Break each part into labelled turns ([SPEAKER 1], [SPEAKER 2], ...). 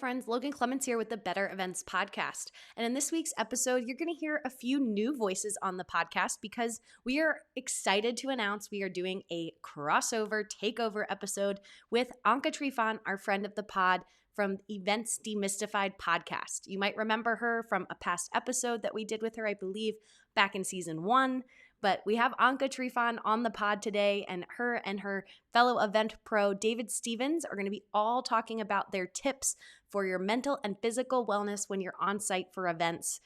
[SPEAKER 1] Friends, Logan Clements here with the Better Events podcast. And in this week's episode, you're going to hear a few new voices on the podcast because we are excited to announce we are doing a crossover takeover episode with Anca Trifan, our friend of the pod from Events Demystified podcast. You might remember her from a past episode that we did with her, I believe, back in season 1. But we have Anca Trifan on the pod today, and her fellow event pro, David Stevens, are going to be all talking about their tips for your mental and physical wellness when you're on site for events.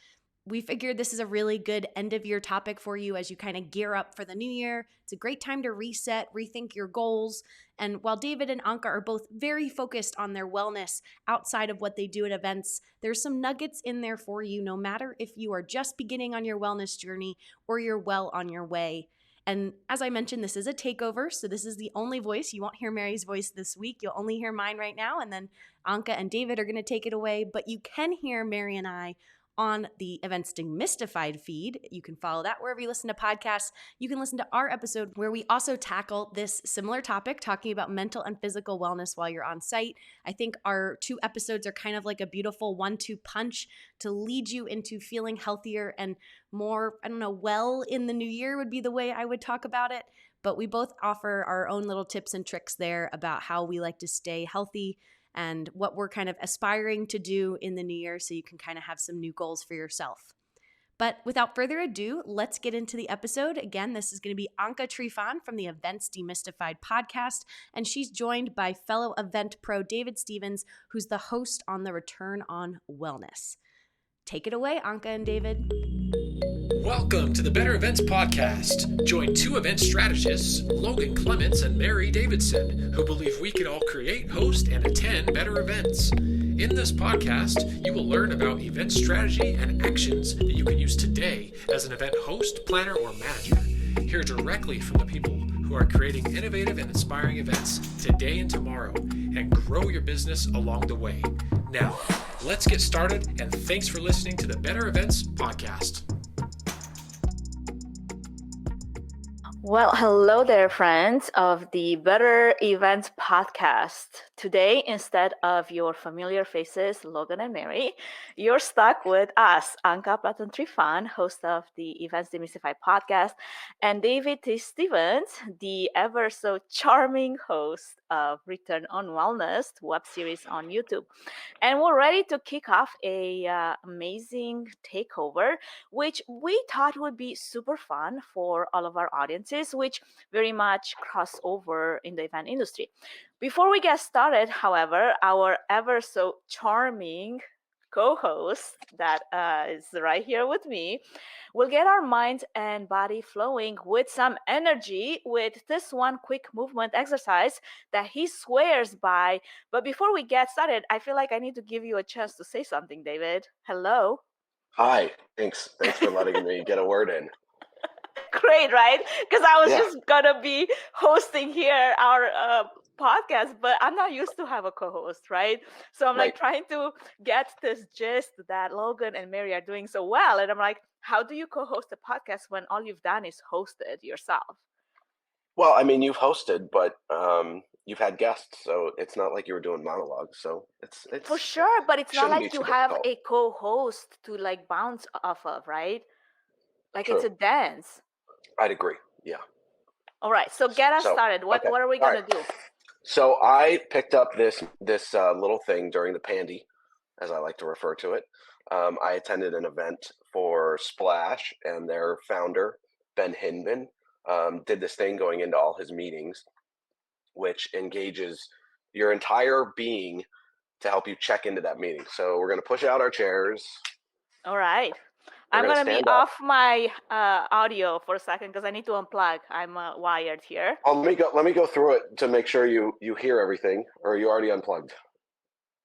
[SPEAKER 1] We figured this is a really good end of year topic for you as you kind of gear up for the new year. It's a great time to reset, rethink your goals. And while David and Anca are both very focused on their wellness outside of what they do at events, there's some nuggets in there for you, no matter if you are just beginning on your wellness journey or you're well on your way. And as I mentioned, this is a takeover, so this is the only voice. You won't hear Mary's voice this week. You'll only hear mine right now, and then Anca and David are going to take it away. But you can hear Mary and I on the Events Demystified feed. You can follow that wherever you listen to podcasts. You can listen to our episode where we also tackle this similar topic, talking about mental and physical wellness while you're on site. I think our 2 episodes are kind of like a beautiful 1-2 punch to lead you into feeling healthier and more, well in the new year would be the way I would talk about it. But we both offer our own little tips and tricks there about how we like to stay healthy and what we're kind of aspiring to do in the new year so you can kind of have some new goals for yourself. But without further ado, let's get into the episode. Again, this is going to be Anca Trifan from the Events Demystified podcast, and she's joined by fellow event pro David Stevens, who's the host on the Return on Wellness. Take it away, Anca and David.
[SPEAKER 2] Welcome to the Better Events podcast. Join 2 event strategists, Logan Clements and Mary Davidson, who believe we can all create, host, and attend better events. In this podcast, you will learn about event strategy and actions that you can use today as an event host, planner, or manager. Hear directly from the people who are creating innovative and inspiring events today and tomorrow, and grow your business along the way. Now, let's get started, and thanks for listening to the Better Events podcast.
[SPEAKER 3] Well, hello there, friends of the Better Events podcast. Today, instead of your familiar faces, Logan and Mary, you're stuck with us, Anca and Trifan, host of the Events Demystified podcast, and David T. Stevens, the ever so charming host of Return on Wellness web series on YouTube. And we're ready to kick off a amazing takeover, which we thought would be super fun for all of our audiences, which very much cross over in the event industry. Before we get started, however, our ever so charming co-host that is right here with me will get our mind and body flowing with some energy with this one quick movement exercise that he swears by. But before we get started, I feel like I need to give you a chance to say something, David. Hello.
[SPEAKER 4] Hi. Thanks for letting me get a word in.
[SPEAKER 3] Great, right? Because I was just gonna be hosting here our podcast, but I'm not used to have a co-host, right? So I'm like trying to get this gist that Logan and Mary are doing so well, and I'm like, how do you co-host a podcast when all you've done is hosted yourself?
[SPEAKER 4] Well, I mean, you've hosted, but you've had guests, so it's not like you were doing monologues. So it's
[SPEAKER 3] for sure, but it's not like you have
[SPEAKER 4] difficult.
[SPEAKER 3] a co-host to like bounce off of, right? Like
[SPEAKER 4] True.
[SPEAKER 3] It's a dance.
[SPEAKER 4] I'd agree. Yeah.
[SPEAKER 3] All right, so get us started. What are we gonna do?
[SPEAKER 4] So I picked up this little thing during the pandy, as I like to refer to it. I attended an event for Splash, and their founder, Ben Hinman, did this thing going into all his meetings, which engages your entire being to help you check into that meeting. So we're going to push out our chairs.
[SPEAKER 3] All right. I'm going to be off my audio for a second because I need to unplug. I'm wired here.
[SPEAKER 4] Let me go through it to make sure you hear everything, or you already unplugged.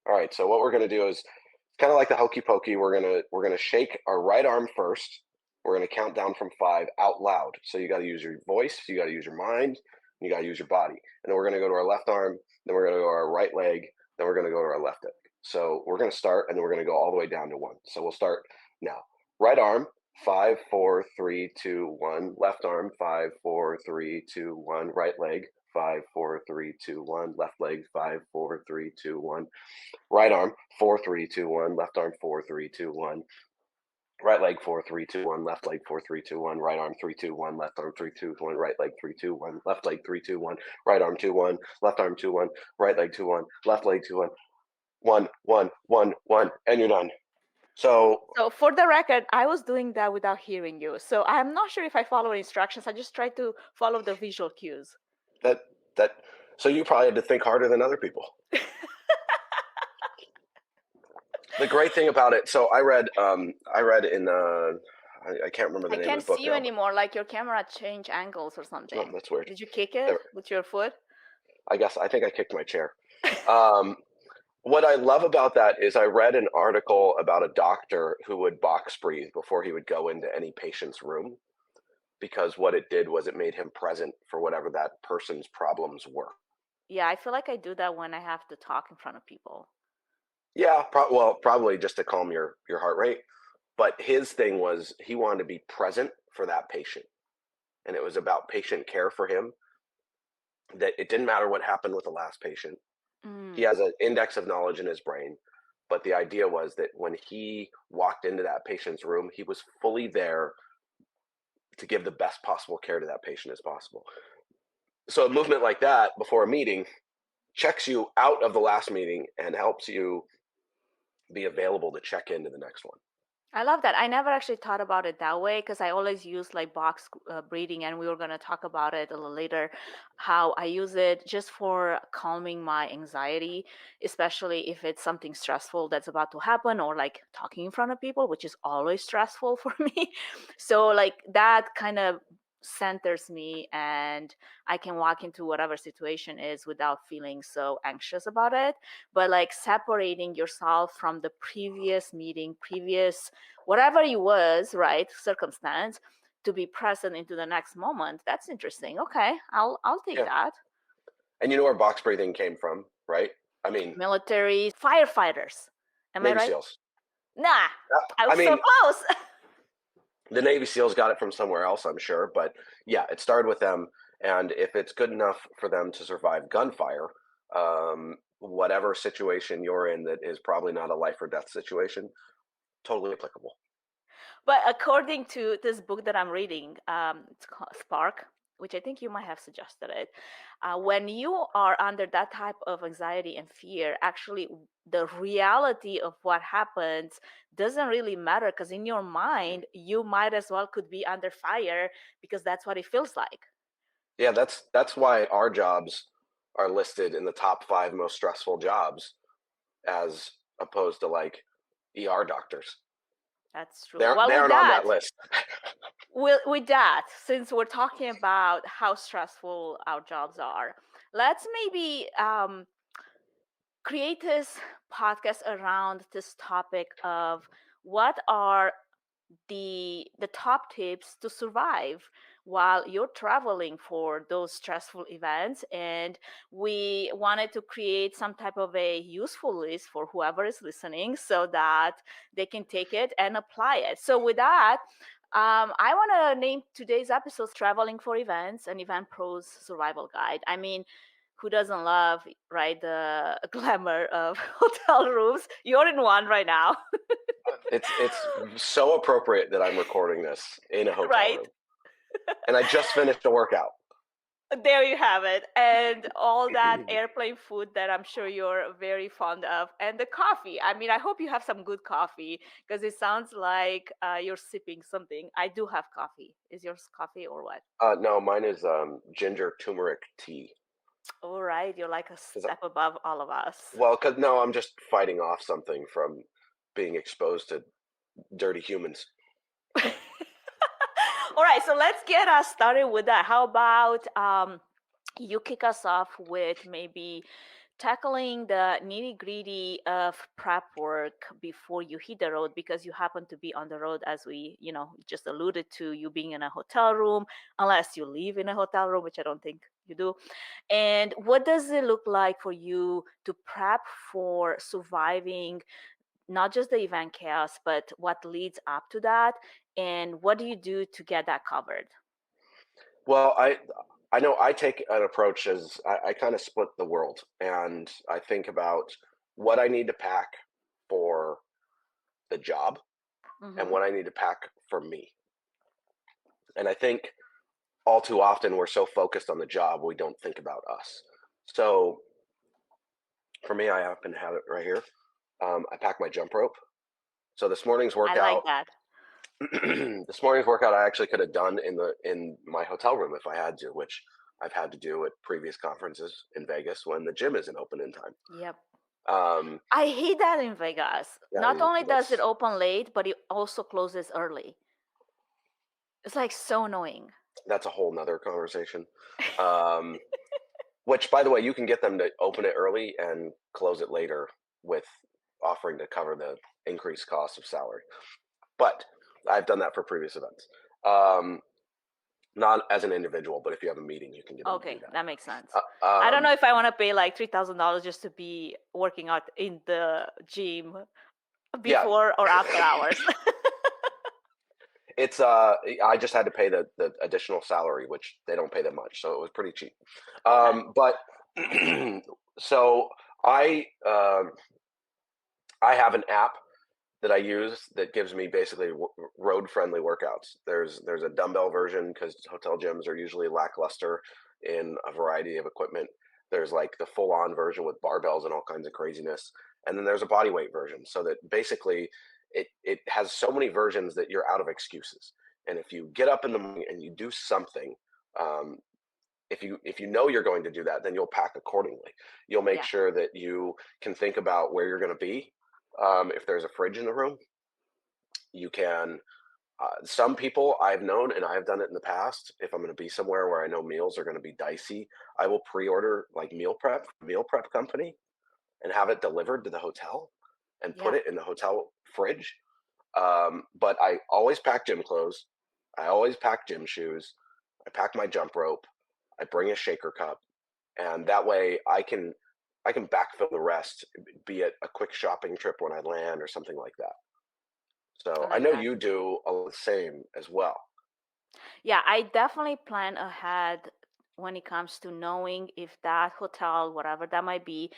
[SPEAKER 4] All right. So what we're going to do is kind of like the hokey pokey. We're going to shake our right arm first. We're going to count down from 5 out loud. So you got to use your voice, you got to use your mind, and you got to use your body. And then we're going to go to our left arm, then we're going to go to our right leg, then we're going to go to our left leg. So we're going to start, and then we're going to go all the way down to 1. So we'll start now. Right arm, 5, 4, 3, 2, 1. Left arm, 5, 4, 3, 2, 1. Right leg, 5, 4, 3, 2, 1. Left leg, 5, 4, 3, 2, 1. Right arm, 4, 3, 2, 1. Left arm, 4, 3, 2, 1. Right leg, 4, 3, 2, 1. Left leg, 4, 3, 2, 1. Right arm, 3, 2, 1. Left arm, 3, 2, 1. Right leg, 3, 2, 1. Left leg, 3, 2, 1. Right arm, 2, 1. Left arm, 2, 1. Right leg, 2, 1. Left leg, 2, 1. 1, 1, 1, 1, and you're done. So
[SPEAKER 3] for the record, I was doing that without hearing you. So I'm not sure if I follow instructions. I just tried to follow the visual cues.
[SPEAKER 4] So you probably had to think harder than other people. The great thing about it, so I read in I can't remember the name of the book.
[SPEAKER 3] I can't see you anymore. Like your camera changed angles or something.
[SPEAKER 4] Oh, that's weird.
[SPEAKER 3] Did you kick it with your foot?
[SPEAKER 4] I think I kicked my chair. What I love about that is I read an article about a doctor who would box breathe before he would go into any patient's room, because what it did was it made him present for whatever that person's problems were.
[SPEAKER 3] Yeah, I feel like I do that when I have to talk in front of people.
[SPEAKER 4] Yeah, probably just to calm your heart rate. But his thing was he wanted to be present for that patient. And it was about patient care for him, that it didn't matter what happened with the last patient. He has an index of knowledge in his brain. But the idea was that when he walked into that patient's room, he was fully there to give the best possible care to that patient as possible. So a movement like that before a meeting checks you out of the last meeting and helps you be available to check into the next one.
[SPEAKER 3] I love that. I never actually thought about it that way, because I always use like box breathing, and we were going to talk about it a little later, how I use it just for calming my anxiety, especially if it's something stressful that's about to happen, or like talking in front of people, which is always stressful for me. So like that kind of centers me, and I can walk into whatever situation is without feeling so anxious about it. But like separating yourself from the previous meeting, previous whatever it was, right, circumstance, to be present into the next moment, that's interesting. Okay, I'll take that.
[SPEAKER 4] And you know where box breathing came from, right? I mean,
[SPEAKER 3] military firefighters. Am I right?
[SPEAKER 4] Navy SEALs.
[SPEAKER 3] Nah, I was so close.
[SPEAKER 4] The Navy SEALs got it from somewhere else, I'm sure, but yeah, it started with them. And if it's good enough for them to survive gunfire, whatever situation you're in that is probably not a life or death situation, totally applicable.
[SPEAKER 3] But according to this book that I'm reading, it's called Spark, which I think you might have suggested it. When you are under that type of anxiety and fear, actually the reality of what happens doesn't really matter, because in your mind, you might as well could be under fire, because that's what it feels like.
[SPEAKER 4] Yeah, that's why our jobs are listed in the top 5 most stressful jobs, as opposed to like ER doctors.
[SPEAKER 3] That's true.
[SPEAKER 4] They aren't on that list.
[SPEAKER 3] With that, since we're talking about how stressful our jobs are, let's maybe create this podcast around this topic of what are the top tips to survive while you're traveling for those stressful events. And we wanted to create some type of a useful list for whoever is listening, so that they can take it and apply it. So with that, I want to name today's episode Traveling for Events, an Event Pro's Survival Guide. I mean, who doesn't love, right, the glamour of hotel rooms? You're in one right now.
[SPEAKER 4] It's so appropriate that I'm recording this in a hotel room. And I just finished a workout.
[SPEAKER 3] There you have it. And all that airplane food that I'm sure you're very fond of. And the coffee. I mean, I hope you have some good coffee, because it sounds like you're sipping something. I do have coffee. Is yours coffee or what?
[SPEAKER 4] No, mine is ginger turmeric tea.
[SPEAKER 3] All right. You're like a step above all of us.
[SPEAKER 4] Well, no, I'm just fighting off something from being exposed to dirty humans.
[SPEAKER 3] All right, so let's get us started with that. How about you kick us off with maybe tackling the nitty-gritty of prep work before you hit the road, because you happen to be on the road, as we just alluded to, you being in a hotel room, unless you live in a hotel room, which I don't think you do. And what does it look like for you to prep for surviving not just the event chaos, but what leads up to that, and what do you do to get that covered?
[SPEAKER 4] Well, I know I take an approach as I kind of split the world, and I think about what I need to pack for the job and
[SPEAKER 3] Mm-hmm.
[SPEAKER 4] what I need to pack for me. And I think all too often we're so focused on the job we don't think about us. So for me, I happen to have it right here. I pack my jump rope. So this morning's
[SPEAKER 3] I like
[SPEAKER 4] workout,
[SPEAKER 3] that.
[SPEAKER 4] I actually could have done in my hotel room if I had to, which I've had to do at previous conferences in Vegas when the gym isn't open in time.
[SPEAKER 3] Yep.
[SPEAKER 4] Um,
[SPEAKER 3] I hate that in Vegas. Not
[SPEAKER 4] yeah,
[SPEAKER 3] only does it
[SPEAKER 4] that's
[SPEAKER 3] open late, but it also closes early. It's like so annoying.
[SPEAKER 4] that's a whole nother conversation. Um, which, by the way, you can get them to open it early and close it later with offering to cover the increased cost of salary. But I've done that for previous events. Not as an individual, but if you have a meeting, you can get them to do
[SPEAKER 3] Okay, that makes sense.
[SPEAKER 4] that.
[SPEAKER 3] I don't know if I want to pay like $3,000 just to be working out in the gym
[SPEAKER 4] Yeah,
[SPEAKER 3] before or after hours.
[SPEAKER 4] it's I just had to pay the additional salary, which they don't pay that much, so it was pretty cheap.
[SPEAKER 3] Okay.
[SPEAKER 4] But so I have an app that I use that gives me basically road friendly workouts. There's a dumbbell version because hotel gyms are usually lackluster in a variety of equipment. There's like the full on version with barbells and all kinds of craziness, and then there's a body weight version. So that basically it has so many versions that you're out of excuses. And if you get up in the morning and you do something, um, if you know you're going to do that, then you'll pack accordingly. You'll make
[SPEAKER 3] Yeah.
[SPEAKER 4] sure that you can think about where you're going to be. If there's a fridge in the room, you can. Some people I've known, and I've done it in the past. If I'm going to be somewhere where I know meals are going to be dicey, I will pre-order like meal prep company, and have it delivered to the hotel, and put
[SPEAKER 3] Yeah.
[SPEAKER 4] it in the hotel fridge. But I always pack gym clothes. I always pack gym shoes. I pack my jump rope. I bring a shaker cup, and that way I can backfill the rest, be it a quick shopping trip when I land or something like that.
[SPEAKER 3] I
[SPEAKER 4] So I
[SPEAKER 3] like
[SPEAKER 4] know
[SPEAKER 3] that.
[SPEAKER 4] you do the same as well.
[SPEAKER 3] Yeah, I definitely plan ahead when it comes to knowing if that hotel, whatever that might be,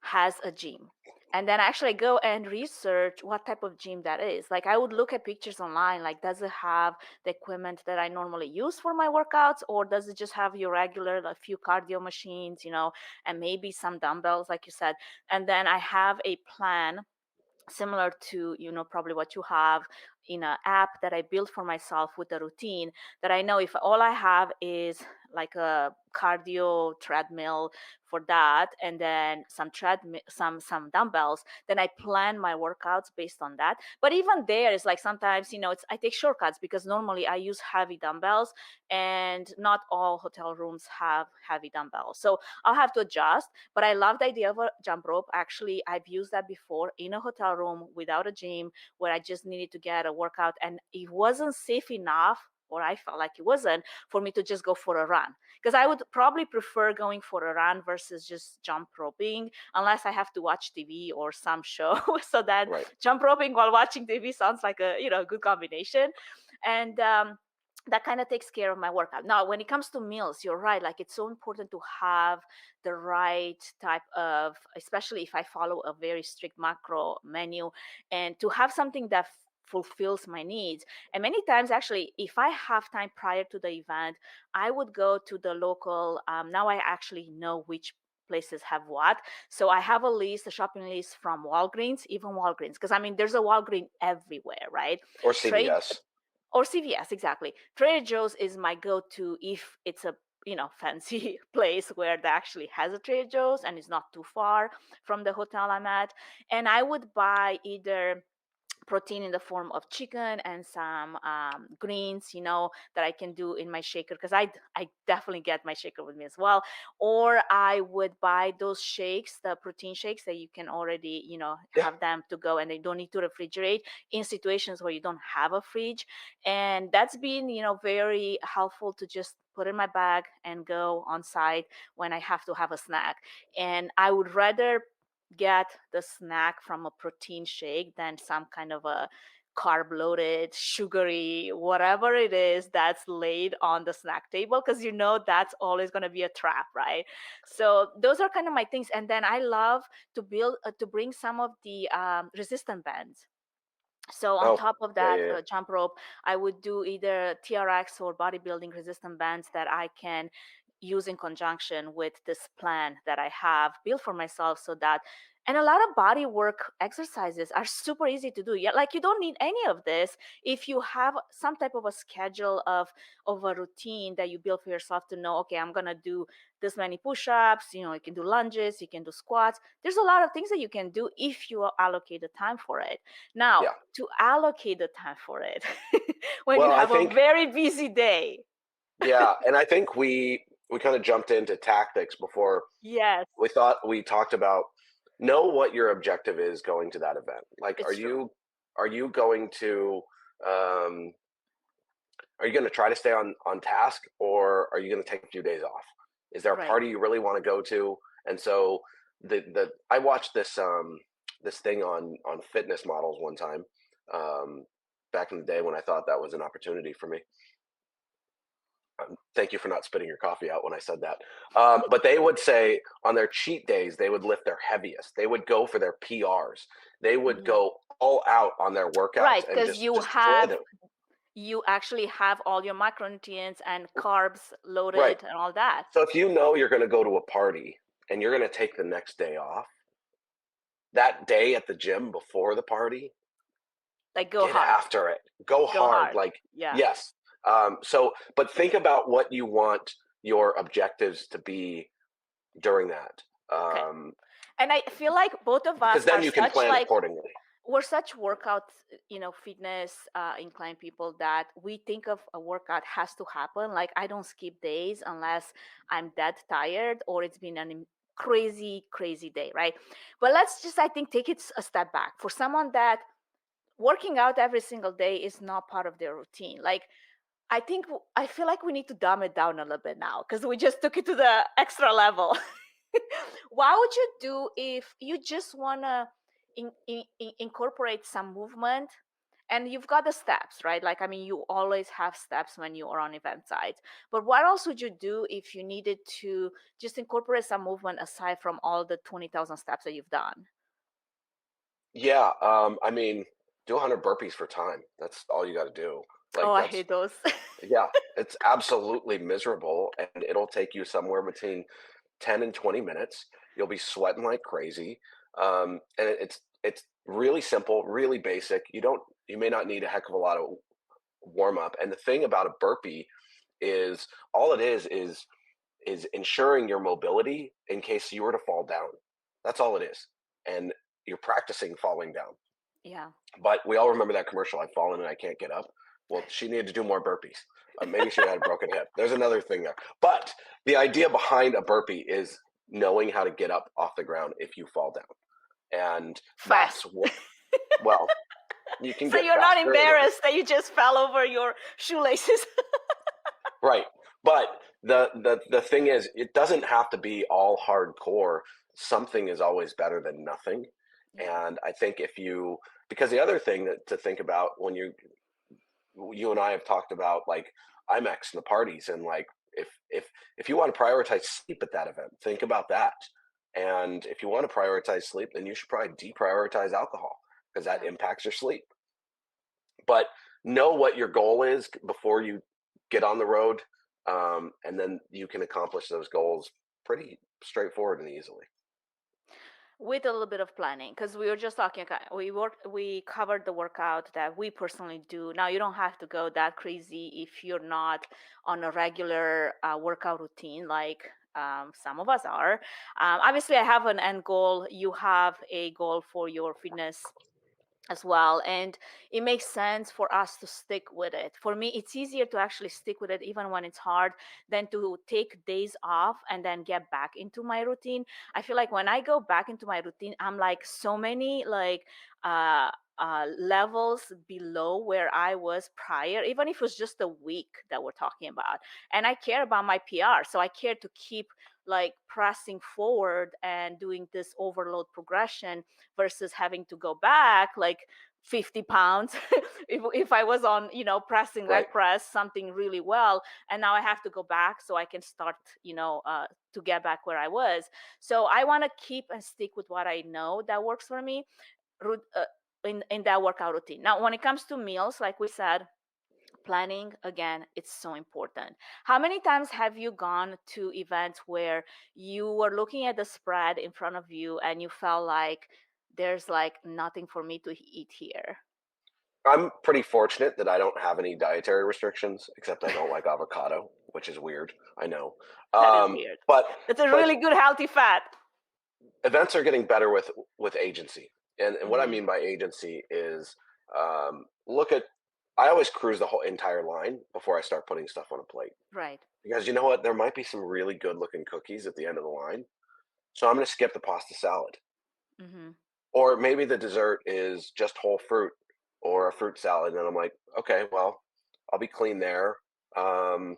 [SPEAKER 3] has a gym. And then actually go and research what type of gym that is. Like I would look at pictures online, like does it have the equipment that I normally use for my workouts, or does it just have your regular, a few cardio machines, and maybe some dumbbells, like you said. And then I have a plan similar to probably what you have in an app that I built for myself with a routine that I know if all I have is like a cardio treadmill for that and then some dumbbells, then I plan my workouts based on that. But even there is like sometimes it's I take shortcuts because normally I use heavy dumbbells and not all hotel rooms have heavy dumbbells, so I'll have to adjust. But I love the idea of a jump rope. Actually, I've used that before in a hotel room without a gym where I just needed to get a workout and it wasn't safe enough, or I felt like it wasn't, for me to just go for a run. Because I would probably prefer going for a run versus just jump roping, unless I have to watch TV or some show. So then
[SPEAKER 4] Right.
[SPEAKER 3] jump roping while watching TV sounds like a good combination. And that kind of takes care of my workout. Now, when it comes to meals, you're right. Like it's so important to have the right type of, especially if I follow a very strict macro menu, and to have something that fulfills my needs. And many times, actually, if I have time prior to the event, I would go to the local. Now I actually know which places have what. So I have a shopping list from Walgreens, even Walgreens, because I mean, there's a Walgreens everywhere, right?
[SPEAKER 4] Or
[SPEAKER 3] Trade
[SPEAKER 4] CVS.
[SPEAKER 3] or CVS, exactly. Trader Joe's is my go-to if it's a fancy place where that actually has a Trader Joe's and is not too far from the hotel I'm at. And I would buy either protein in the form of chicken and some greens, that I can do in my shaker, because I definitely get my shaker with me as well. Or I would buy those shakes, the protein shakes that you can already,
[SPEAKER 4] Yeah.
[SPEAKER 3] have them to go and they don't need to refrigerate in situations where you don't have a fridge. And that's been, very helpful to just put in my bag and go on site when I have to have a snack. And I would rather get the snack from a protein shake than some kind of a carb loaded, sugary, whatever it is that's laid on the snack table, because that's always going to be a trap, right? So those are kind of my things. And then I love to bring some of the resistant bands. So on
[SPEAKER 4] Oh,
[SPEAKER 3] top of
[SPEAKER 4] yeah,
[SPEAKER 3] that
[SPEAKER 4] yeah, yeah.
[SPEAKER 3] jump rope, I would do either TRX or bodybuilding resistant bands that I can use in conjunction with this plan that I have built for myself, so that, and a lot of body work exercises are super easy to do. Yeah, like you don't need any of this if you have some type of a schedule of a routine that you build for yourself to know, okay, I'm gonna do this many push-ups, you can do lunges, you can do squats. There's a lot of things that you can do if you allocate the time for it. Now,
[SPEAKER 4] Yeah.
[SPEAKER 3] to allocate the time for it when you
[SPEAKER 4] Well, I
[SPEAKER 3] have a
[SPEAKER 4] think,
[SPEAKER 3] very busy day.
[SPEAKER 4] yeah, and I think we kind of jumped into tactics before
[SPEAKER 3] Yes,
[SPEAKER 4] we talked about know what your objective is going to that event. Like,
[SPEAKER 3] it's true.
[SPEAKER 4] are you going to um, are you going to try to stay on task, or are you going to take a few days off? Is there a
[SPEAKER 3] Right.
[SPEAKER 4] party you really want to go to? And so the I watched this thing on fitness models one time, back in the day when I thought that was an opportunity for me. Thank you for not spitting your coffee out when I said that. But they would say on their cheat days, they would lift their heaviest. They would go for their PRs. They would
[SPEAKER 3] Mhm.
[SPEAKER 4] go all out on their
[SPEAKER 3] Right,
[SPEAKER 4] workouts and
[SPEAKER 3] because
[SPEAKER 4] just destroy them.
[SPEAKER 3] you actually have all your macronutrients and carbs
[SPEAKER 4] Right.
[SPEAKER 3] loaded and all that.
[SPEAKER 4] So if you know you're going to go to a party and you're going to take the next day off, that day at the gym before the party,
[SPEAKER 3] Like go
[SPEAKER 4] get
[SPEAKER 3] hard.
[SPEAKER 4] after it. Go
[SPEAKER 3] Go
[SPEAKER 4] hard.
[SPEAKER 3] hard.
[SPEAKER 4] Like,
[SPEAKER 3] Yeah.
[SPEAKER 4] yes. But think about what you want your objectives to be during that.
[SPEAKER 3] Okay. And I feel like both of
[SPEAKER 4] Because
[SPEAKER 3] us
[SPEAKER 4] then
[SPEAKER 3] are
[SPEAKER 4] you can
[SPEAKER 3] such
[SPEAKER 4] plan
[SPEAKER 3] like
[SPEAKER 4] accordingly.
[SPEAKER 3] we're such workout, fitness inclined people that we think of a workout has to happen. Like I don't skip days unless I'm dead tired or it's been an crazy, crazy day, right? But let's just, I think, take it a step back. For someone that working out every single day is not part of their routine, like I feel like we need to dumb it down a little bit now because we just took it to the extra level. What would you do if you just want to incorporate some movement and you've got the steps, right? Like, I mean, you always have steps when you are on event sites. But what else would you do if you needed to just incorporate some movement aside from all the 20,000 steps that you've done?
[SPEAKER 4] Yeah, I mean, do 100 burpees for time. That's all you got to do.
[SPEAKER 3] Oh,
[SPEAKER 4] Like
[SPEAKER 3] I
[SPEAKER 4] that's
[SPEAKER 3] hate those.
[SPEAKER 4] yeah, it's absolutely miserable, and it'll take you somewhere between 10 and 20 minutes. You'll be sweating like crazy, and it's really simple, really basic. You may not need a heck of a lot of warm up. And the thing about a burpee is all it is ensuring your mobility in case you were to fall down. That's all it is, and you're practicing falling down.
[SPEAKER 3] Yeah.
[SPEAKER 4] But we all remember that commercial, I've fallen and I can't get up. Well, she needed to do more burpees. Maybe she had a broken hip. There's another thing there. But the idea behind a burpee is knowing how to get up off the ground if you fall down. And that's
[SPEAKER 3] Fast.
[SPEAKER 4] what, well, you can
[SPEAKER 3] So
[SPEAKER 4] get
[SPEAKER 3] you're not
[SPEAKER 4] faster.
[SPEAKER 3] embarrassed that you just fell over your shoelaces.
[SPEAKER 4] Right. But the thing is, it doesn't have to be all hardcore. Something is always better than nothing.
[SPEAKER 3] Yeah.
[SPEAKER 4] And I think because the other thing to think about when you and I have talked about like IMAX and the parties, and like if you want to prioritize sleep at that event, think about that. And if you want to prioritize sleep, then you should probably deprioritize alcohol because that
[SPEAKER 3] Yeah.
[SPEAKER 4] impacts your sleep. But know what your goal is before you get on the road, and then you can accomplish those goals pretty straightforward and easily.
[SPEAKER 3] With a little bit of planning, because we were just talking, we covered the workout that we personally do. Now you don't have to go that crazy if you're not on a regular workout routine like some of us are. Obviously I have an end goal, you have a goal for your fitness as well, and it makes sense for us to stick with it. For me, it's easier to actually stick with it even when it's hard than to take days off and then get back into my routine. I feel like when I go back into my routine, I'm like so many uh levels below where I was prior, even if it was just a week that we're talking about. And I care about my PR, so I care to keep like pressing forward and doing this overload progression versus having to go back like 50 pounds if I was on, pressing leg
[SPEAKER 4] Right.
[SPEAKER 3] press something really well, and now I have to go back so I can start, to get back where I was. So I want to keep and stick with what I know that works for me in that workout routine. Now, when it comes to meals, like we said, planning again, it's so important. How many times have you gone to events where you were looking at the spread in front of you and you felt like there's like nothing for me to eat here?
[SPEAKER 4] I'm pretty fortunate that I don't have any dietary restrictions, except I don't like avocado, which is weird. I know.
[SPEAKER 3] That is weird.
[SPEAKER 4] But
[SPEAKER 3] It's a
[SPEAKER 4] but
[SPEAKER 3] really good healthy fat.
[SPEAKER 4] events are getting better with agency, and what I
[SPEAKER 3] Mm-hmm.
[SPEAKER 4] mean by agency is look at. I always cruise the whole entire line before I start putting stuff on a plate,
[SPEAKER 3] Right.
[SPEAKER 4] because you know what, there might be some really good looking cookies at the end of the line, so I'm going to skip the pasta salad.
[SPEAKER 3] Mm-hmm.
[SPEAKER 4] Or maybe the dessert is just whole fruit or a fruit salad, and I'm like, okay, well, I'll be clean there. Um,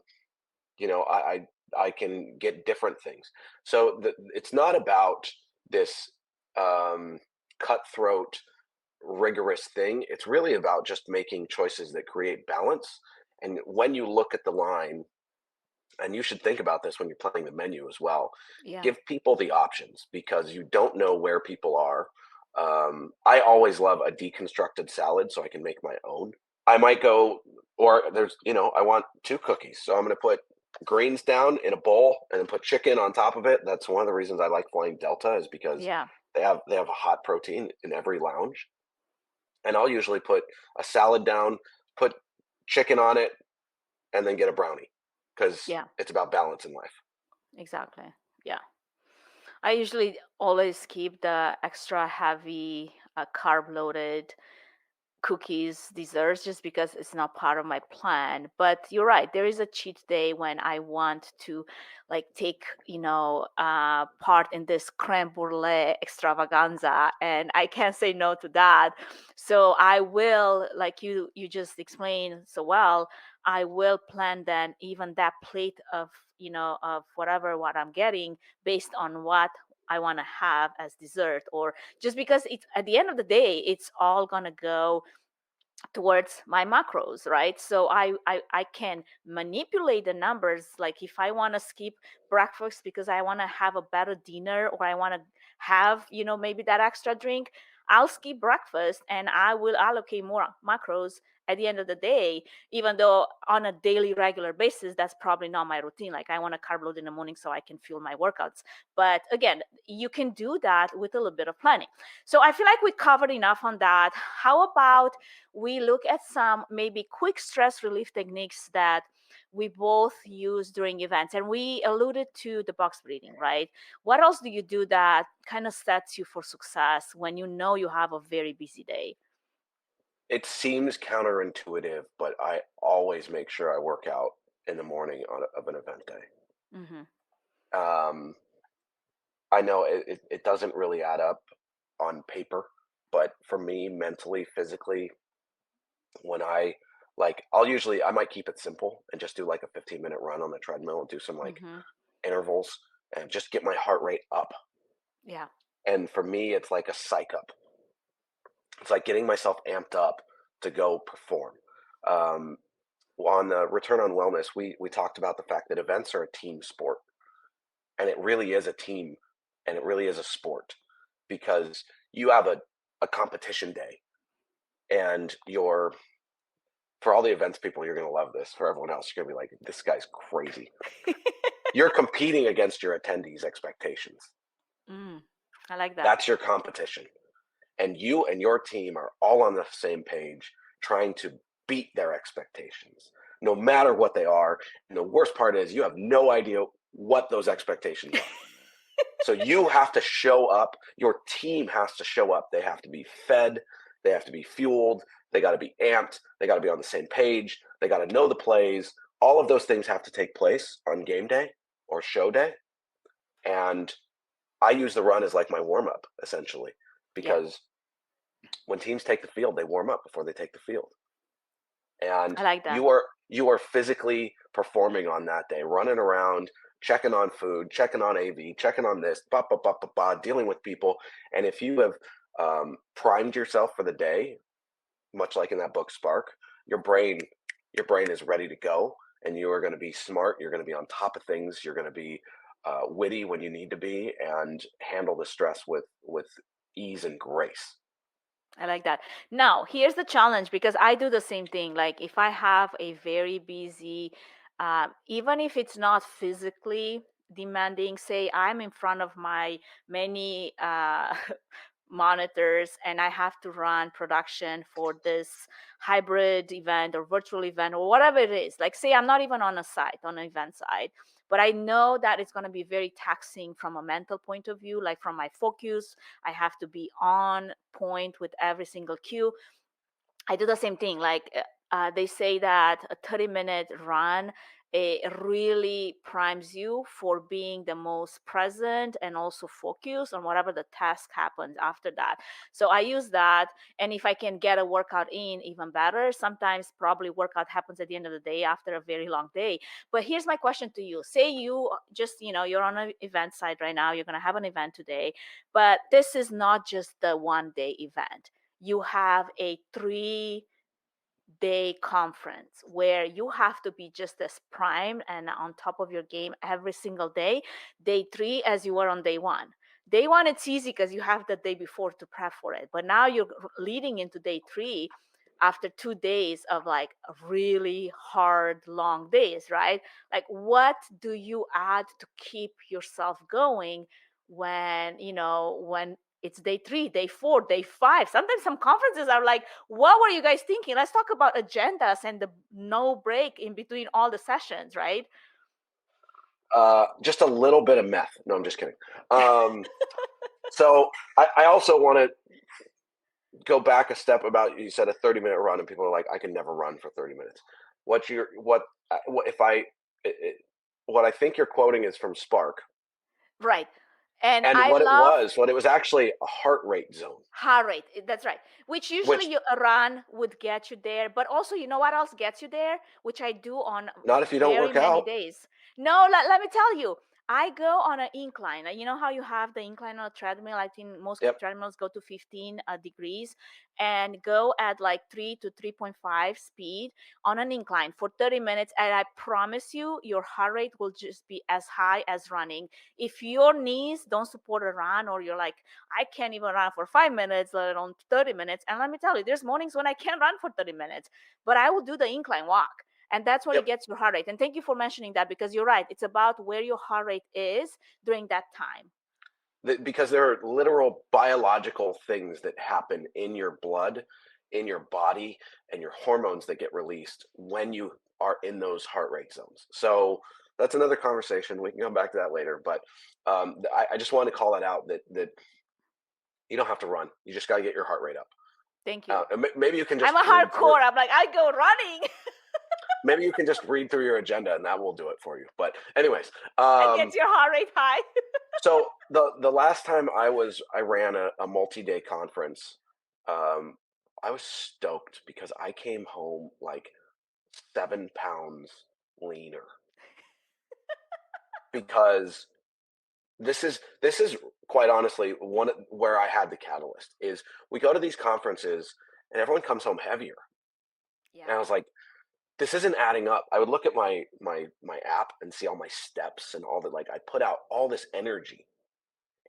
[SPEAKER 4] I can get different things. So it's not about this um, cutthroat, rigorous thing. It's really about just making choices that create balance. And when you look at the line, and you should think about this when you're planning the menu as well,
[SPEAKER 3] Yeah.
[SPEAKER 4] give people the options, because you don't know where people are. I always love a deconstructed salad so I can make my own. I might go, or I want 2 cookies, so I'm going to put greens down in a bowl and then put chicken on top of it. That's one of the reasons I like flying Delta, is because
[SPEAKER 3] Yeah.
[SPEAKER 4] they have a hot protein in every lounge. And I'll usually put a salad down, put chicken on it, and then get a brownie, because
[SPEAKER 3] Yeah.
[SPEAKER 4] it's about balance in life.
[SPEAKER 3] Exactly. Yeah. I usually always keep the extra heavy, carb loaded cookies, desserts, just because it's not part of my plan. But you're right, there is a cheat day when I want to like take, part in this creme brulee extravaganza, and I can't say no to that. So I will, like you just explained so well, I will plan then even that plate of, of what I'm getting based on what I want to have as dessert, or just because it's at the end of the day, it's all gonna go towards my macros, right? So I can manipulate the numbers. Like if I want to skip breakfast because I want to have a better dinner, or I want to have, maybe that extra drink, I'll skip breakfast and I will allocate more macros at the end of the day, even though on a daily regular basis that's probably not my routine. Like I want to carb load in the morning so I can fuel my workouts. But again, you can do that with a little bit of planning. So I feel like we covered enough on that. How about we look at some maybe quick stress relief techniques that we both use during events? And we alluded to the box breathing, right? What else do you do that kind of sets you for success when you know you have a very busy day?
[SPEAKER 4] It seems counterintuitive, but I always make sure I work out in the morning of an event day.
[SPEAKER 3] Mm-hmm.
[SPEAKER 4] Um, I know it doesn't really add up on paper, but for me, mentally, physically, when I might keep it simple and just do like a 15-minute run on the treadmill and do some like
[SPEAKER 3] Mm-hmm.
[SPEAKER 4] intervals and just get my heart rate up.
[SPEAKER 3] Yeah.
[SPEAKER 4] And for me, it's like a psych up. It's like getting myself amped up to go perform. Um, on the Return on Wellness, we talked about the fact that events are a team sport, and it really is a team, and it really is a sport, because you have a competition day, and for all the events people, you're going to love this. For everyone else, you're going to be like, this guy's crazy. You're competing against your attendees' expectations.
[SPEAKER 3] I like that.
[SPEAKER 4] That's your competition. And you and your team are all on the same page, trying to beat their expectations, no matter what they are. And the worst part is you have no idea what those expectations are. So you have to show up. Your team has to show up. They have to be fed. They have to be fueled. They got to be amped. They got to be on the same page. They got to know the plays. All of those things have to take place on game day or show day. And I use the run as like my warm up, essentially,
[SPEAKER 3] Yeah.
[SPEAKER 4] because when teams take the field, they warm up before they take the field. And
[SPEAKER 3] I like that.
[SPEAKER 4] you are physically performing on that day, running around, checking on food, checking on AV, checking on this, dealing with people. And if you have primed yourself for the day, much like in that book Spark, your brain is ready to go, and you are going to be smart. You're going to be on top of things. You're going to be witty when you need to be, and handle the stress with ease and grace.
[SPEAKER 3] I like that. Now, here's the challenge, because I do the same thing. Like if I have a very busy, even if it's not physically demanding, say I'm in front of my many monitors and I have to run production for this hybrid event or virtual event or whatever it is. Like say I'm not even on an event site, but I know that it's going to be very taxing from a mental point of view, like from my focus. I have to be on point with every single cue. I do the same thing. Like they say that a 30-minute run, it really primes you for being the most present and also focused on whatever the task happens after that. So I use that. And if I can get a workout in, even better. Sometimes probably workout happens at the end of the day after a very long day. But here's my question to you. Say you just, you're on an event site right now. You're going to have an event today. But this is not just the one-day event. You have a 3-day conference where you have to be just as primed and on top of your game every single day. Day 3 as you were on day 1. Day 1, it's easy because you have the day before to prep for it. But now you're leading into day 3 after 2 days of like really hard, long days, right? Like what do you add to keep yourself going when it's day 3, day 4, day 5? Sometimes some conferences are like, what were you guys thinking? Let's talk about agendas and the no break in between all the sessions, right?
[SPEAKER 4] Just a little bit of meth. No, I'm just kidding. So I also want to go back a step about, you said a 30-minute run, and people are like, I can never run for 30 minutes. What I think you're quoting is from Spark.
[SPEAKER 3] Right. And
[SPEAKER 4] And
[SPEAKER 3] I
[SPEAKER 4] what
[SPEAKER 3] love
[SPEAKER 4] it was actually a heart rate zone.
[SPEAKER 3] heart rate. That's right. Which usually a run would get you there. But also, you know what else gets you there? Which I do on
[SPEAKER 4] Not if you don't
[SPEAKER 3] very
[SPEAKER 4] work
[SPEAKER 3] many
[SPEAKER 4] out.
[SPEAKER 3] days. No, let me tell you. I go on an incline. You know how you have the incline on a treadmill? I think most
[SPEAKER 4] Yep.
[SPEAKER 3] treadmills go to 15 degrees, and go at like 3 to 3.5 speed on an incline for 30 minutes. And I promise you, your heart rate will just be as high as running. If your knees don't support a run, or you're like, I can't even run for 5 minutes, let alone 30 minutes. And let me tell you, there's mornings when I can't run for 30 minutes, but I will do the incline walk. And that's what it gets your heart rate. And thank you for mentioning that, because you're right. It's about where your heart rate is during that time.
[SPEAKER 4] Because there are literal biological things that happen in your blood, in your body, and your hormones that get released when you are in those heart rate zones. So that's another conversation. We can come back to that later. But I just wanted to call that out, that you don't have to run. You just got to get your heart rate up.
[SPEAKER 3] Thank you.
[SPEAKER 4] Maybe you can just.
[SPEAKER 3] I'm a hardcore. I'm like, I go running.
[SPEAKER 4] Maybe you can just read through your agenda, and that will do it for you. But anyways,
[SPEAKER 3] it gets your heart rate high.
[SPEAKER 4] So the last time I ran a multi-day conference, I was stoked because I came home like 7 pounds leaner. Because this is quite honestly one where I had the catalyst. Is we go to these conferences and everyone comes home heavier.
[SPEAKER 3] Yeah.
[SPEAKER 4] And I was like, this isn't adding up. I would look at my app and see all my steps and all that. Like I put out all this energy,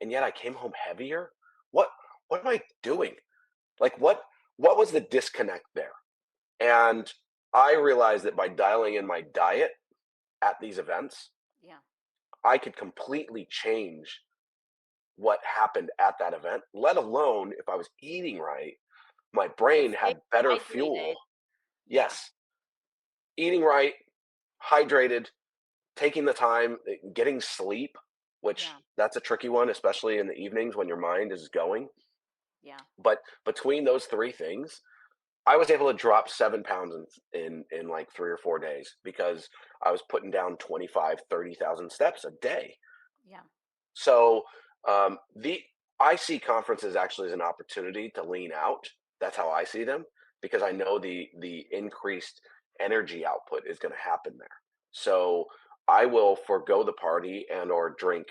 [SPEAKER 4] and yet I came home heavier. What am I doing? Like what was the disconnect there? And I realized that by dialing in my diet at these events, I could completely change what happened at that event, let alone if I was eating right, my brain had better fuel. Yes. Eating right, hydrated, taking the time, getting sleep, which that's a tricky one, especially in the evenings when your mind is going.
[SPEAKER 3] Yeah.
[SPEAKER 4] But between those 3 things, I was able to drop 7 pounds in like 3 or 4 days, because I was putting down 25, 30,000 steps a day.
[SPEAKER 3] Yeah.
[SPEAKER 4] So I see conferences actually as an opportunity to lean out. That's how I see them, because I know the increased energy output is going to happen there. So I will forego the party and or drink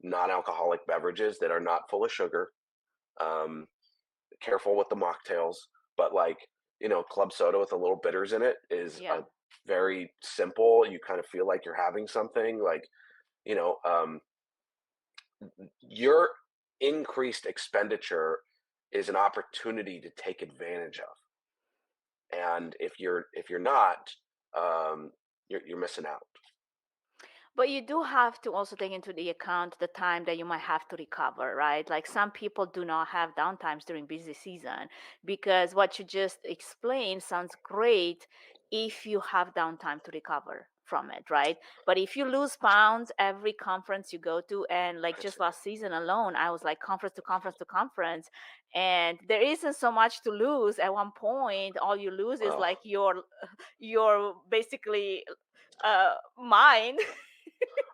[SPEAKER 4] non-alcoholic beverages that are not full of sugar. Um, Careful with the mocktails, but like, club soda with a little bitters in it is
[SPEAKER 3] Yeah.
[SPEAKER 4] a very simple. You kind of feel like you're having something like, you know, um, your increased expenditure is an opportunity to take advantage of. And if you're not, you're missing out.
[SPEAKER 3] But you do have to also take into the account the time that you might have to recover, right? Like some people do not have downtimes during busy season because what you just explained sounds great if you have downtime to recover from it, right? But if you lose pounds every conference you go to, and like just last season alone, I was like conference to conference to conference, and there isn't so much to lose at one point. All you lose is
[SPEAKER 4] Well,
[SPEAKER 3] like your basically mind.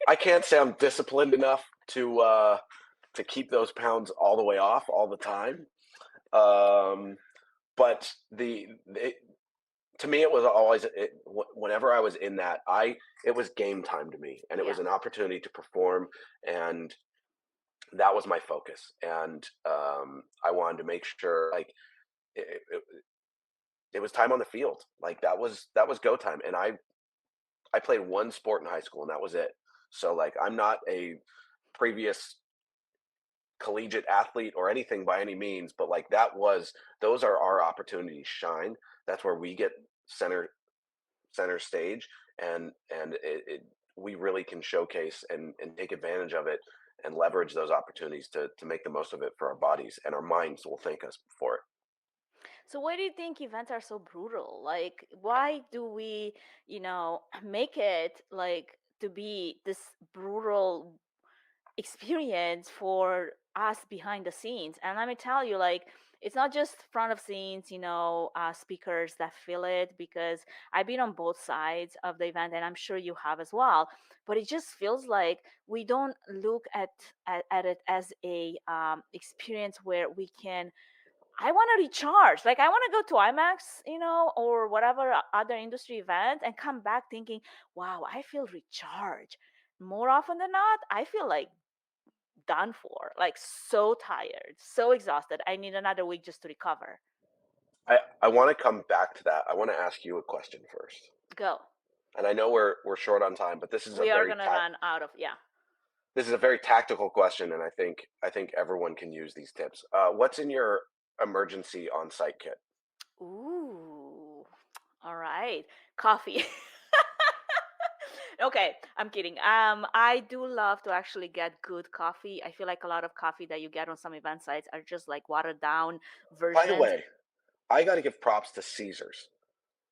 [SPEAKER 4] I can't say I'm disciplined enough to keep those pounds all the way off all the time. But to me, it was always whenever I was in that, it was game time to me, and it
[SPEAKER 3] Yeah.
[SPEAKER 4] was an opportunity to perform, and that was my focus. And I wanted to make sure, like, it, it, it was time on the field. Like that was go time, and I played one sport in high school, and that was it. So like, I'm not a previous collegiate athlete or anything by any means, but like those are our opportunities shine. That's where we get center stage, and we really can showcase and take advantage of it and leverage those opportunities to make the most of it for our bodies, and our minds will thank us for it.
[SPEAKER 3] So why do you think events are so brutal? Like, why do we, make it like to be this brutal experience for us behind the scenes? And let me tell you, like, it's not just front of scenes, speakers that feel it, because I've been on both sides of the event, and I'm sure you have as well. But it just feels like we don't look at it as a experience where we can. I want to recharge. Like I want to go to IMAX, or whatever other industry event and come back thinking, wow, I feel recharged. More often than not, I feel like done for, like so tired, so exhausted. I need another week just to recover.
[SPEAKER 4] I want to come back to that. I want to ask you a question first,
[SPEAKER 3] Go.
[SPEAKER 4] and I know we're short on time, but
[SPEAKER 3] We are going to run out of, yeah.
[SPEAKER 4] this is a very tactical question, and I think everyone can use these tips. What's in your emergency on-site kit?
[SPEAKER 3] Ooh. All right. Coffee. Okay, I'm kidding. I do love to actually get good coffee. I feel like a lot of coffee that you get on some event sites are just like watered down
[SPEAKER 4] By the
[SPEAKER 3] versions.
[SPEAKER 4] way, I got to give props to Caesars.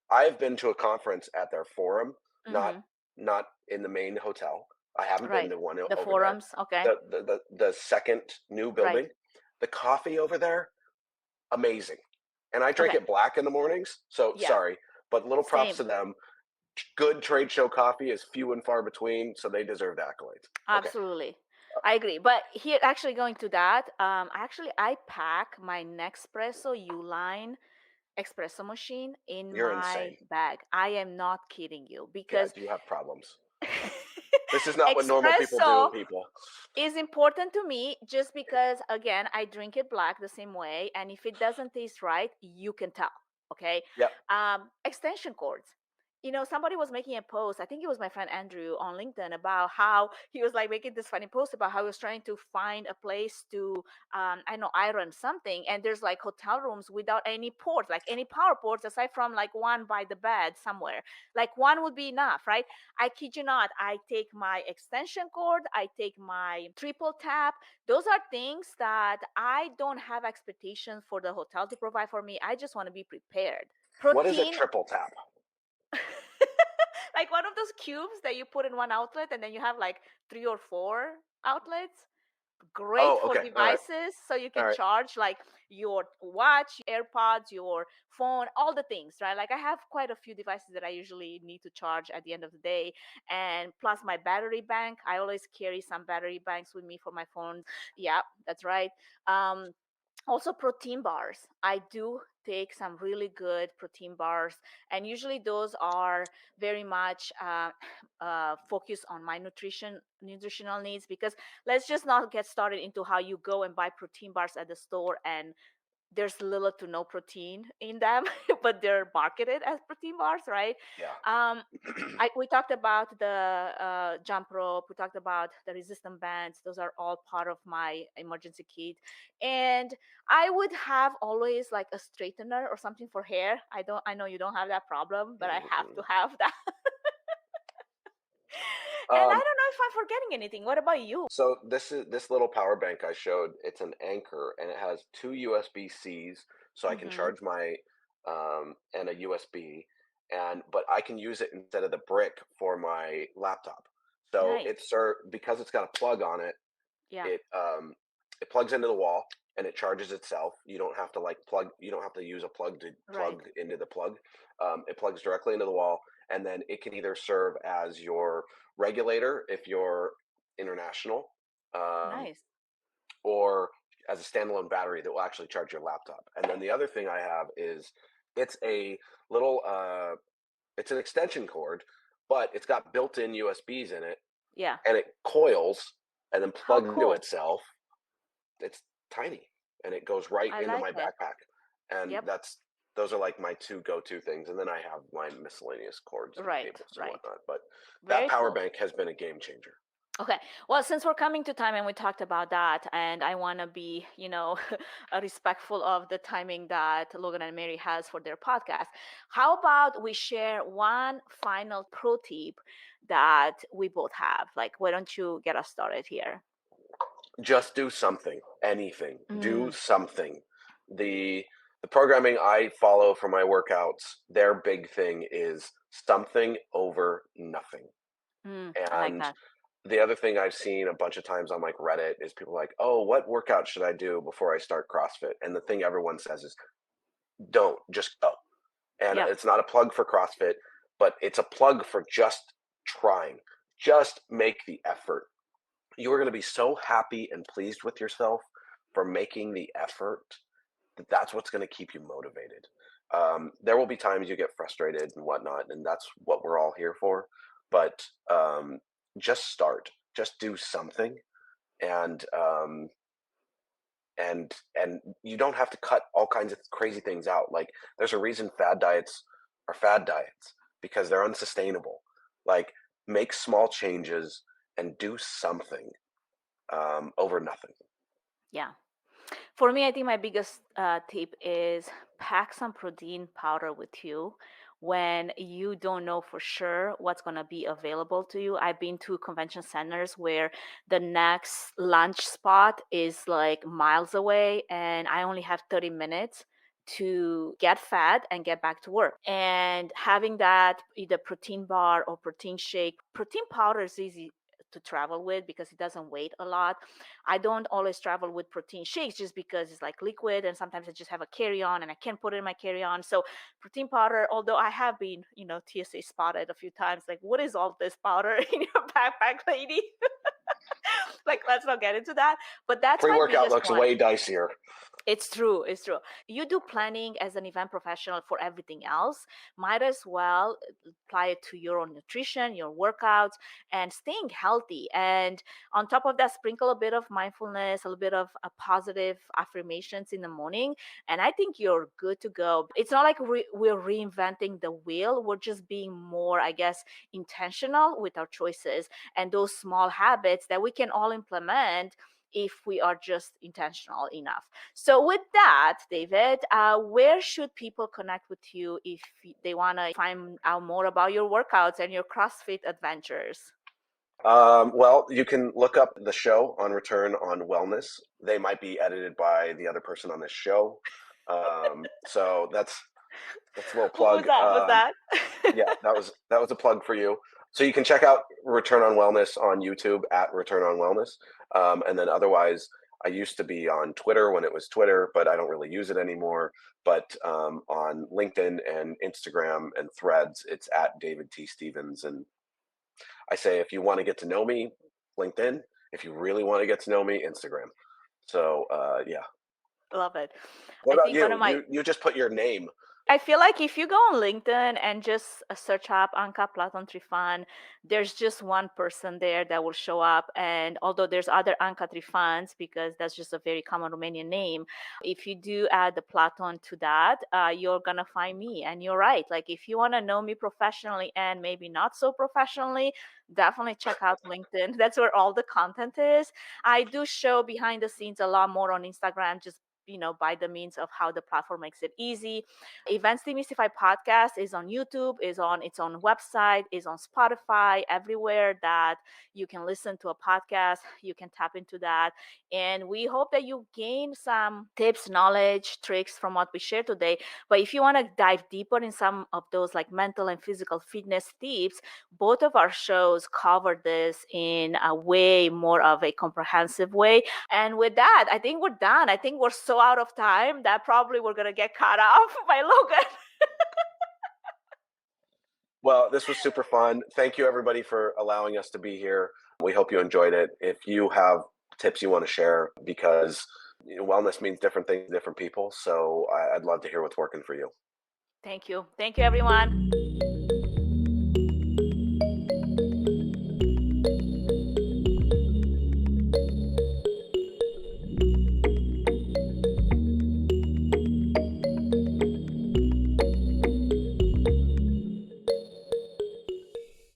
[SPEAKER 4] I've been to a conference at their forum, not
[SPEAKER 3] Mm-hmm.
[SPEAKER 4] not in the main hotel. I haven't been
[SPEAKER 3] Right.
[SPEAKER 4] to one
[SPEAKER 3] The
[SPEAKER 4] over there.
[SPEAKER 3] forums. Okay.
[SPEAKER 4] The second new
[SPEAKER 3] Right.
[SPEAKER 4] building, the coffee over there, amazing. And I drink
[SPEAKER 3] Okay.
[SPEAKER 4] it black in the mornings, so
[SPEAKER 3] Yeah.
[SPEAKER 4] sorry, but little props
[SPEAKER 3] Same.
[SPEAKER 4] to them. Good trade show coffee is few and far between, so they deserve the accolades. Okay.
[SPEAKER 3] Absolutely. I agree. But here, actually going to that, I pack my Nespresso Uline espresso machine in
[SPEAKER 4] You're
[SPEAKER 3] my
[SPEAKER 4] insane.
[SPEAKER 3] bag. I am not kidding you,
[SPEAKER 4] Yeah,
[SPEAKER 3] because
[SPEAKER 4] you have problems. This is not what normal people do,
[SPEAKER 3] espresso
[SPEAKER 4] people.
[SPEAKER 3] is important to me, just because again I drink it black the same way, and if it doesn't taste right, you can tell. Okay.
[SPEAKER 4] Yep.
[SPEAKER 3] Extension cords. Somebody was making a post, I think it was my friend Andrew on LinkedIn, about how he was like making this funny post about how he was trying to find a place to I know, iron something, and there's like hotel rooms without any ports, like any power ports, aside from like one by the bed somewhere. Like one would be enough, right? I kid you not, I take my extension cord, I take my triple tap. Those are things that I don't have expectations for the hotel to provide for me. I just want to be prepared.
[SPEAKER 4] What is a
[SPEAKER 3] Protein.
[SPEAKER 4] triple tap?
[SPEAKER 3] Like one of those cubes that you put in one outlet and then you have like 3 or 4 outlets. Great
[SPEAKER 4] Oh,
[SPEAKER 3] for
[SPEAKER 4] okay. All right.
[SPEAKER 3] devices, so you
[SPEAKER 4] All
[SPEAKER 3] can
[SPEAKER 4] right.
[SPEAKER 3] charge like your watch, AirPods, your phone, all the things, right? Like I have quite a few devices that I usually need to charge at the end of the day, and plus my battery bank. I always carry some battery banks with me for my phone. Yeah, that's right. um Also protein bars. I do take some really good protein bars, and usually those are very much focused on my nutritional needs, because let's just not get started into how you go and buy protein bars at the store and there's little to no protein in them, but they're marketed as protein bars, right?
[SPEAKER 4] Yeah.
[SPEAKER 3] Um, we talked about the jump rope. We talked about the resistant bands. Those are all part of my emergency kit. And I would have always like a straightener or something for hair. I know you don't have that problem, but I have to have that. And I don't
[SPEAKER 4] Um,
[SPEAKER 3] know if I'm forgetting anything. What about you?
[SPEAKER 4] so this little power bank I showed. It's an Anchor, and it has two USB-Cs, so I can
[SPEAKER 3] Mm-hmm.
[SPEAKER 4] charge my and a USB, but I can use it instead of the brick for my laptop. So
[SPEAKER 3] Nice.
[SPEAKER 4] because it's got a plug on it.
[SPEAKER 3] Yeah.
[SPEAKER 4] It plugs into the wall and it charges itself. You don't have to you don't have to use a plug to
[SPEAKER 3] Right.
[SPEAKER 4] plug into the plug. It plugs directly into the wall, and then it can either serve as your regulator if you're international, um,
[SPEAKER 3] Nice.
[SPEAKER 4] or as a standalone battery that will actually charge your laptop. And then the other thing I have is it's a little it's an extension cord, but it's got built-in USBs in it,
[SPEAKER 3] Yeah.
[SPEAKER 4] and it coils and then
[SPEAKER 3] How
[SPEAKER 4] plugs into
[SPEAKER 3] cool.
[SPEAKER 4] itself. It's tiny, and it goes right
[SPEAKER 3] I
[SPEAKER 4] into
[SPEAKER 3] like
[SPEAKER 4] my
[SPEAKER 3] it.
[SPEAKER 4] backpack. And
[SPEAKER 3] Yep.
[SPEAKER 4] those are like my two go-to things. And then I have my miscellaneous cords and
[SPEAKER 3] Right.
[SPEAKER 4] cables and
[SPEAKER 3] Right.
[SPEAKER 4] whatnot. But that
[SPEAKER 3] Very
[SPEAKER 4] power
[SPEAKER 3] cool.
[SPEAKER 4] bank has been a game changer.
[SPEAKER 3] Okay. Well, since we're coming to time and we talked about that, and I want to be, respectful of the timing that Logan and Mary has for their podcast, how about we share one final pro tip that we both have? Like, why don't you get us started here?
[SPEAKER 4] Just do something, anything. Do
[SPEAKER 3] Mm,
[SPEAKER 4] something. The the programming I follow for my workouts, their big thing is something over nothing.
[SPEAKER 3] I like
[SPEAKER 4] And
[SPEAKER 3] that.
[SPEAKER 4] the other thing I've seen a bunch of times on like Reddit is people like, "Oh, what workout should I do before I start CrossFit?" And the thing everyone says is, "Don't, just go." And
[SPEAKER 3] Yep.
[SPEAKER 4] it's not a plug for CrossFit, but it's a plug for just trying. Just make the effort. You are going to be so happy and pleased with yourself for making the effort that that's what's going to keep you motivated. There will be times you get frustrated and whatnot, and that's what we're all here for. But just start, just do something, and and you don't have to cut all kinds of crazy things out. Like there's a reason fad diets are fad diets because they're unsustainable. Like make small changes and do something over nothing.
[SPEAKER 3] Yeah. For me, I think my biggest tip is pack some protein powder with you when you don't know for sure what's going to be available to you. I've been to convention centers where the next lunch spot is like miles away, and I only have 30 minutes to get fed and get back to work. And having that either protein bar or protein shake, protein powder is easy to travel with because it doesn't weigh a lot. I don't always travel with protein shakes just because it's like liquid, and sometimes I just have a carry-on and I can't put it in my carry-on. So protein powder, although I have been, TSA spotted a few times, like, what is all this powder in your backpack, lady? Like, let's not get into that. But that's my
[SPEAKER 4] Pre-workout
[SPEAKER 3] biggest
[SPEAKER 4] looks
[SPEAKER 3] one.
[SPEAKER 4] way dicier.
[SPEAKER 3] It's true. It's true. You do planning as an event professional for everything else. Might as well apply it to your own nutrition, your workouts, and staying healthy. And on top of that, sprinkle a bit of mindfulness, a little bit of positive affirmations in the morning. And I think you're good to go. It's not like we're reinventing the wheel. We're just being more, I guess, intentional with our choices and those small habits that we can all implement if we are just intentional enough. So, with that, David, where should people connect with you if they want to find out more about your workouts and your CrossFit adventures?
[SPEAKER 4] Well, you can look up the show on Return on Wellness. They might be edited by the other person on this show. So that's a little
[SPEAKER 3] Who was
[SPEAKER 4] plug.
[SPEAKER 3] that? Was that?
[SPEAKER 4] Yeah, that was a plug for you. So you can check out Return on Wellness on YouTube at Return on Wellness, and then otherwise, I used to be on Twitter when it was Twitter, but I don't really use it anymore. But on LinkedIn and Instagram and Threads, it's at David T Stevens. And I say if you want to get to know me, LinkedIn. If you really want to get to know me, Instagram. So yeah.
[SPEAKER 3] Love it.
[SPEAKER 4] What
[SPEAKER 3] I
[SPEAKER 4] about
[SPEAKER 3] think one
[SPEAKER 4] you?
[SPEAKER 3] of my
[SPEAKER 4] You just put your name.
[SPEAKER 3] I feel like if you go on LinkedIn and just search up Anca Trifan, there's just one person there that will show up. And although there's other Anca Trifans, because that's just a very common Romanian name, if you do add the Platon to that, you're going to find me. And you're right. Like if you want to know me professionally and maybe not so professionally, definitely check out LinkedIn. That's where all the content is. I do show behind the scenes a lot more on Instagram, just by the means of how the platform makes it easy. Events Demystified podcast is on YouTube, is on its own website, is on Spotify, everywhere that you can listen to a podcast, you can tap into that. And we hope that you gain some tips, knowledge, tricks from what we share today. But if you want to dive deeper in some of those like mental and physical fitness tips, both of our shows cover this in a way more of a comprehensive way. And with that, I think we're done. I think we're so out of time that probably we're going to get cut off by Logan.
[SPEAKER 4] Well, this was super fun. Thank you, everybody, for allowing us to be here. We hope you enjoyed it. If you have tips you want to share, because wellness means different things to different people. So I'd love to hear what's working for you.
[SPEAKER 3] Thank you. Thank you, everyone.